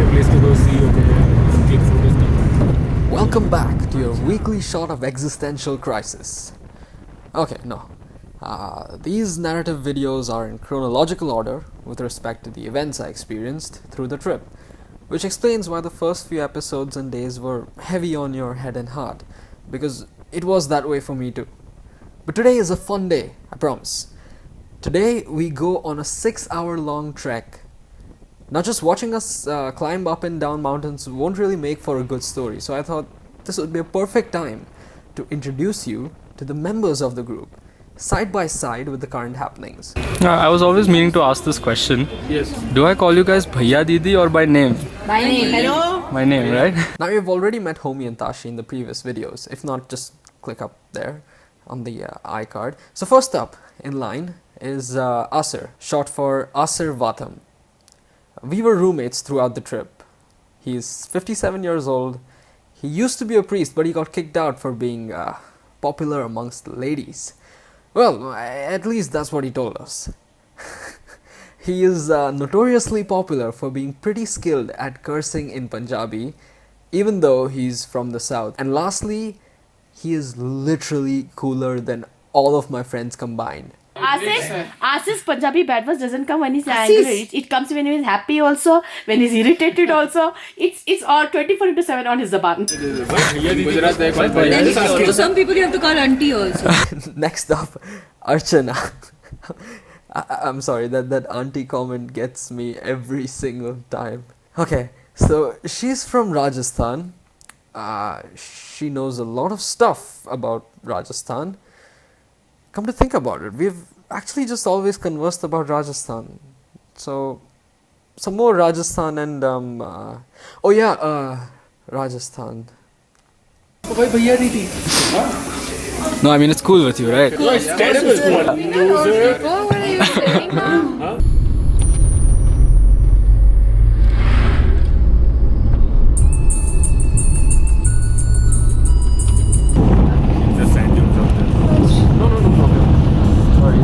a place to go see, okay, click photos, done. Welcome back to your weekly shot of existential crisis. Okay, no. These narrative videos are in chronological order with respect to the events I experienced through the trip, which explains why the first few episodes and days were heavy on your head and heart, because it was that way for me too. But today is a fun day, I promise. Today we go on a 6-hour long trek. Now just watching us climb up and down mountains won't really make for a good story, so I thought this would be a perfect time to introduce you to the members of the group, side by side with the current happenings. I was always meaning to ask this question. Yes. Do I call you guys Bhaiya Didi or by name? By name. Hello. My name, right? Now you've already met Homi and Tashi in the previous videos. If not, just click up there on the iCard. So first up in line is Asir, short for Asir Vatham. We were roommates throughout the trip. He's 57 years old. He used to be a priest, but he got kicked out for being popular amongst ladies. Well, at least that's what he told us. He is notoriously popular for being pretty skilled at cursing in Punjabi, even though he's from the south. And lastly, he is literally cooler than all of my friends combined. Asis's Punjabi bad words doesn't come when he's angry. It comes when he's happy also, when he's irritated also. It's all 24/7 on his zaban. To some people you have to call auntie also. Next up, Archana. I'm sorry, that auntie comment gets me every single time. Okay, so she's from Rajasthan. She knows a lot of stuff about Rajasthan. Come to think about it, we've actually just always conversed about Rajasthan. So, some more Rajasthan and Rajasthan. No, I mean it's cool with you, right? It's terrible. Loser. The sand dunes out there. No problem. Sorry.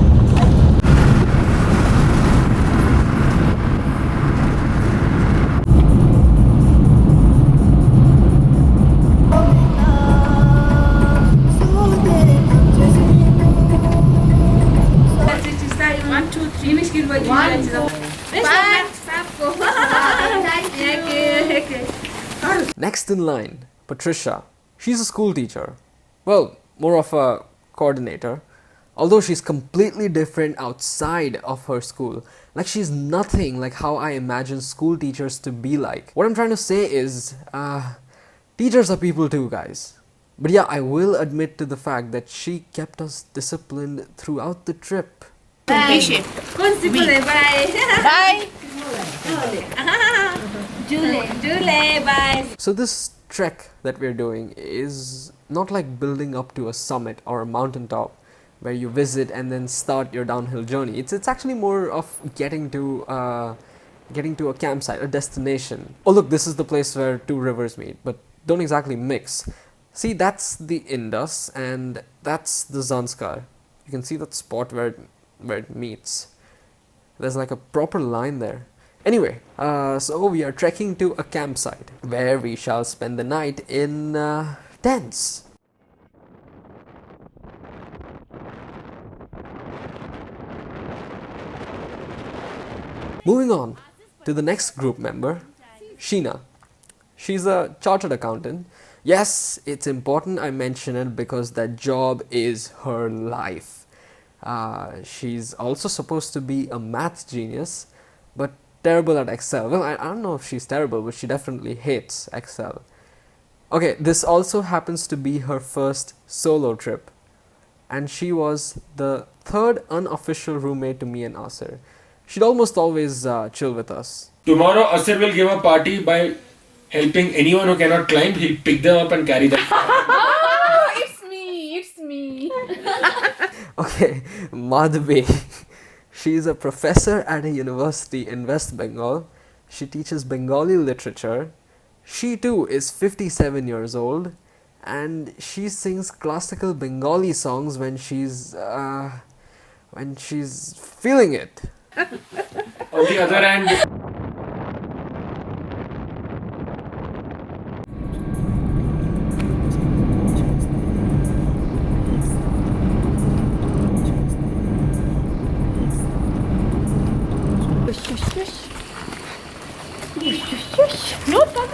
Next in line, Patricia. She's a school teacher. Well, more of a coordinator. Although she's completely different outside of her school. Like she's nothing like how I imagine school teachers to be like. What I'm trying to say is, teachers are people too, guys. But yeah, I will admit to the fact that she kept us disciplined throughout the trip. Bye. Jule, bye. So this trek that we're doing is not like building up to a summit or a mountaintop where you visit and then start your downhill journey. It's actually more of getting to a campsite, a destination. Oh look, this is the place where two rivers meet, but don't exactly mix. See, that's the Indus and that's the Zanskar. You can see that spot where it meets. There's like a proper line there. Anyway, so we are trekking to a campsite where we shall spend the night in tents. Moving on to the next group member, Sheena. She's a chartered accountant. Yes, it's important I mention it because that job is her life. She's also supposed to be a math genius, but terrible at Excel. Well, I don't know if she's terrible, but she definitely hates Excel. Okay, this also happens to be her first solo trip. And she was the third unofficial roommate to me and Asir. She'd almost always chill with us. Tomorrow, Asir will give a party by helping anyone who cannot climb. He'll pick them up and carry them. It's me. Okay, Madhvi. She is a professor at a university in West Bengal. She teaches Bengali literature. She too is 57 years old and she sings classical Bengali songs when she's feeling it. On the other hand, No, come.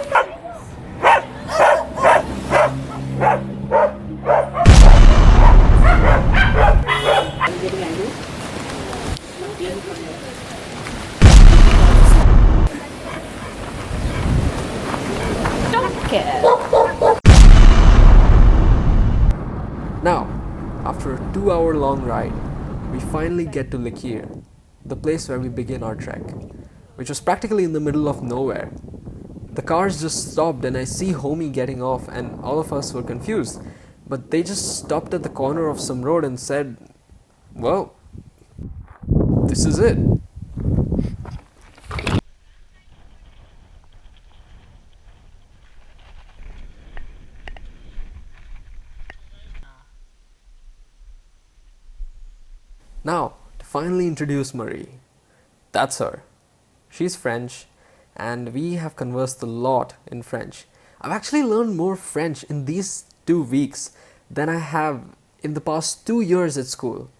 Now, after a 2-hour long ride, we finally get to Likir, the place where we begin our trek, which was practically in the middle of nowhere. The cars just stopped and I see homie getting off and all of us were confused. But they just stopped at the corner of some road and said, well, this is it. Now, to finally introduce Marie. That's her. She's French, and we have conversed a lot in French. I've actually learned more French in these 2 weeks than I have in the past 2 years at school.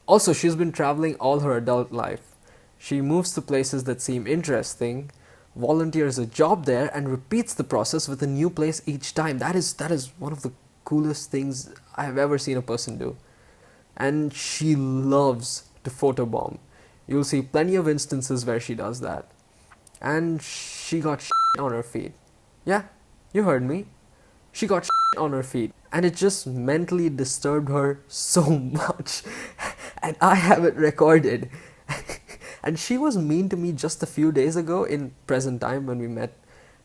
Also, she's been traveling all her adult life. She moves to places that seem interesting, volunteers a job there, and repeats the process with a new place each time. That is one of the coolest things I have ever seen a person do. And she loves to photobomb. You'll see plenty of instances where she does that. And she got shit on her feet. Yeah, you heard me. She got shit on her feet. And it just mentally disturbed her so much. And I have it recorded. And she was mean to me just a few days ago in present time when we met.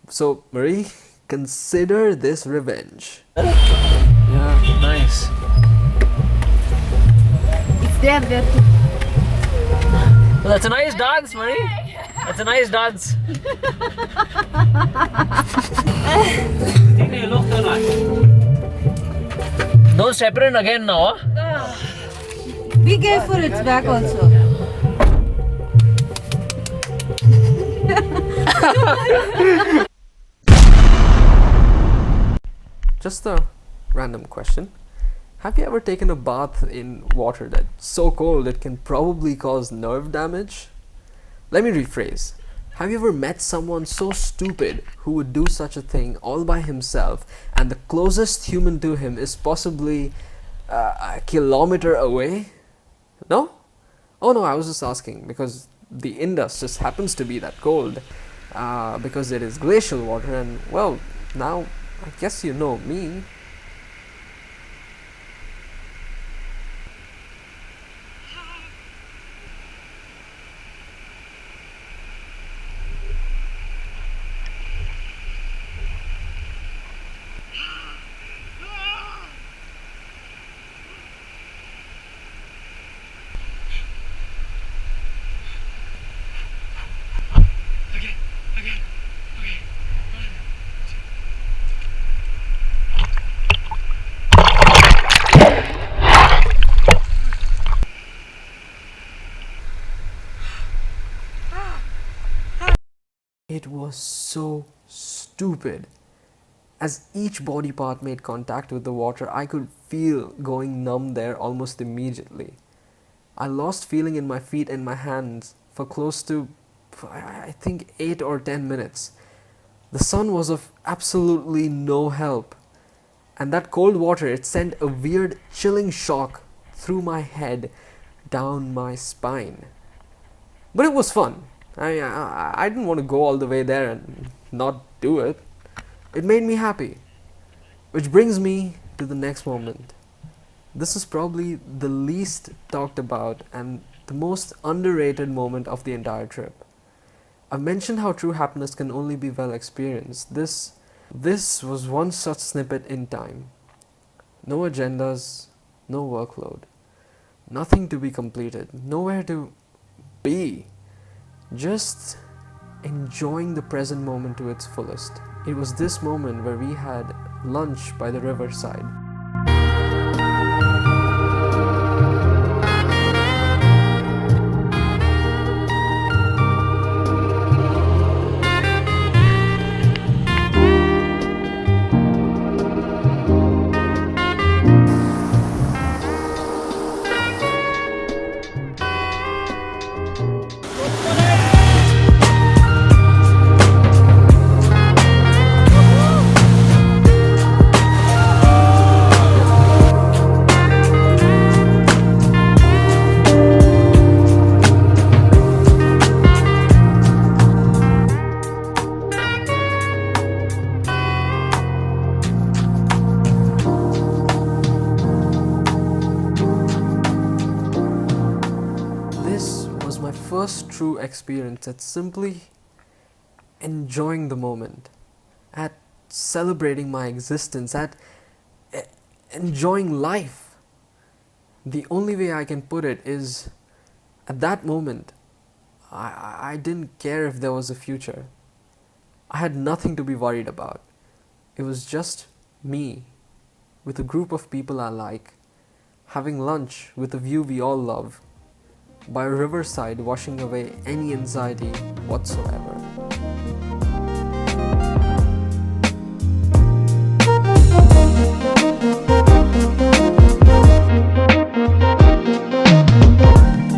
So, Marie, consider this revenge. Yeah, nice. There too. Well, that's a nice dance, Marie. That's a nice dance. Don't step it in again now, huh? Be careful, it's back also. Just a random question. Have you ever taken a bath in water that's so cold it can probably cause nerve damage? Let me rephrase. Have you ever met someone so stupid who would do such a thing all by himself and the closest human to him is possibly a kilometer away? No? Oh no, I was just asking because the Indus just happens to be that cold because it is glacial water and well, now I guess you know me. It was so stupid. As each body part made contact with the water, I could feel going numb there almost immediately. I lost feeling in my feet and my hands for close to, I think, 8 or 10 minutes. The sun was of absolutely no help. And that cold water, it sent a weird chilling shock through my head, down my spine. But it was fun. I didn't want to go all the way there and not do it. It made me happy. Which brings me to the next moment. This is probably the least talked about and the most underrated moment of the entire trip. I've mentioned how true happiness can only be well experienced. This was one such snippet in time. No agendas, no workload, nothing to be completed, nowhere to be. Just enjoying the present moment to its fullest. It was this moment where we had lunch by the riverside. true experience at simply enjoying the moment, at celebrating my existence, at enjoying life. The only way I can put it is, at that moment, I didn't care if there was a future. I had nothing to be worried about. It was just me, with a group of people I like, having lunch with a view we all love, by a riverside washing away any anxiety whatsoever.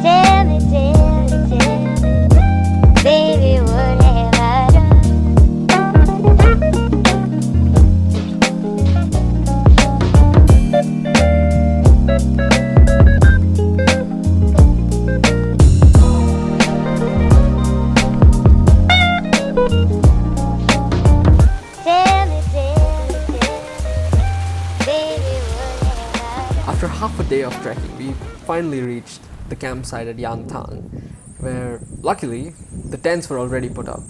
Tell me, baby, what have I done? Tell me, baby, what have I done? After half a day of trekking, we finally reached the campsite at Yangtang, where luckily the tents were already put up.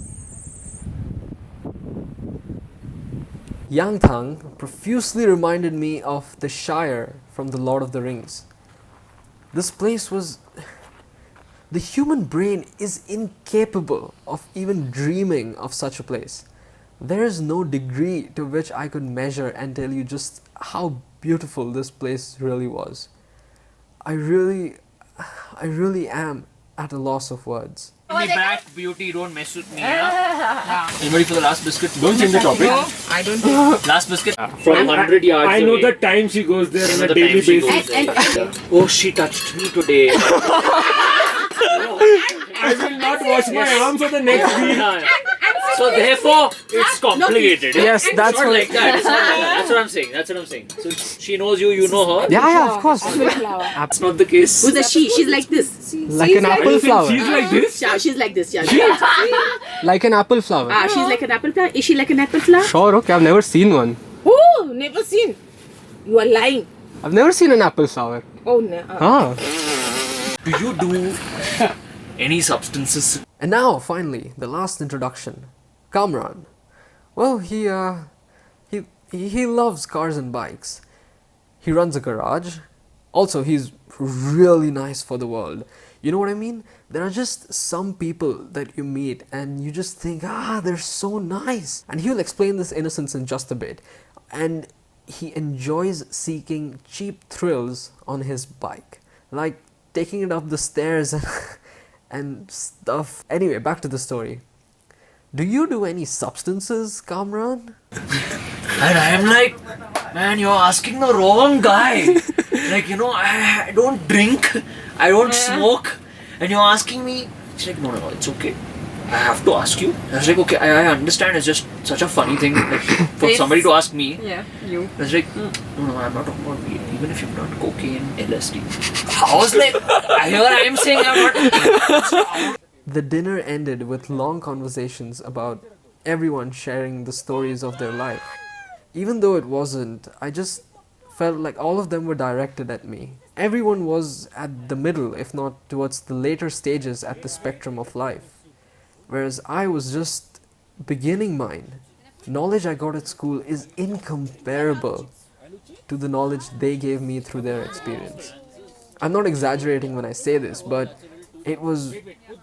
Yangtang profusely reminded me of the Shire from The Lord of the Rings. This place was... The human brain is incapable of even dreaming of such a place. There is no degree to which I could measure and tell you just how beautiful this place really was. I really am at a loss of words. Me back, beauty, don't mess with me. Anybody for the last biscuit? Don't change the topic. I don't. Last biscuit from 100 yards I know away. the time she goes there I on know a the daily time she basis. goes there. Oh, she touched me today. I will not wash my arms for the next week. So therefore, it's complicated. Yes, that's It's not what- like that. It's not like that. That's what I'm saying. That's what I'm saying. So she knows you, you know her. Yeah, of course. That's not the case. Who's a she? She's like this. Like an apple flower. She's like this. Yeah, she's like this. Yeah. Like an apple flower. She's like an apple flower. Is she like an apple flower? Sure, okay, I've never seen one. Oh, never seen. You are lying. I've never seen an apple flower. Oh no. Ah. Do you do any substances? And now, finally, the last introduction. Kamran. Well, he loves cars and bikes. He runs a garage. Also, he's really nice for the world. You know what I mean? There are just some people that you meet and you just think, they're so nice. And he'll explain this innocence in just a bit. And he enjoys seeking cheap thrills on his bike. Like taking it up the stairs and stuff. Anyway, back to the story. Do you do any substances, Kamran? And I'm like, man, you're asking the wrong guy. Like, you know, I don't drink, I don't smoke, and you're asking me. She's like, no, it's okay. I have to ask you. I was like, okay, I understand. It's just such a funny thing, like, for somebody to ask me. Yeah, you. I was like, no, I'm not talking about weed. Even if you've done cocaine, LSD. I was like, here I am saying I'm not. The dinner ended with long conversations about everyone sharing the stories of their life. Even though it wasn't, I just felt like all of them were directed at me. Everyone was at the middle, if not towards the later stages at the spectrum of life. Whereas I was just beginning mine. Knowledge I got at school is incomparable to the knowledge they gave me through their experience. I'm not exaggerating when I say this, but it was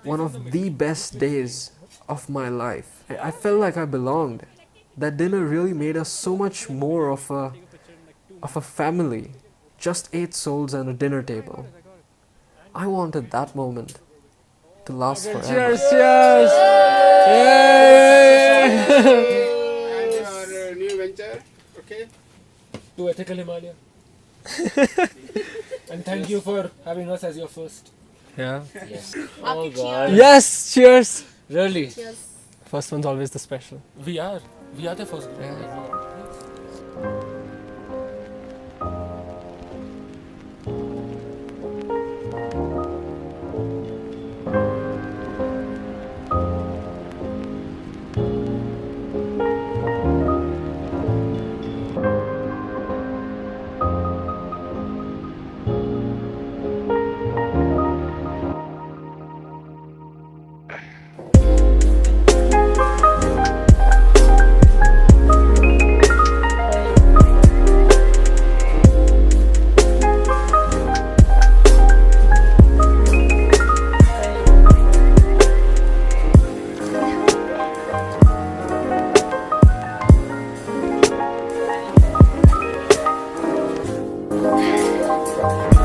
one of the best days of my life. I felt like I belonged. That dinner really made us so much more of a family. Just 8 souls and a dinner table. I wanted that moment to last forever. Cheers! Cheers! And our new venture, okay? To Ethical Himalaya. And thank you for having us as your first. Yeah. Oh god. Yes! Cheers! Really? First one's always the special. We are the first. Tell me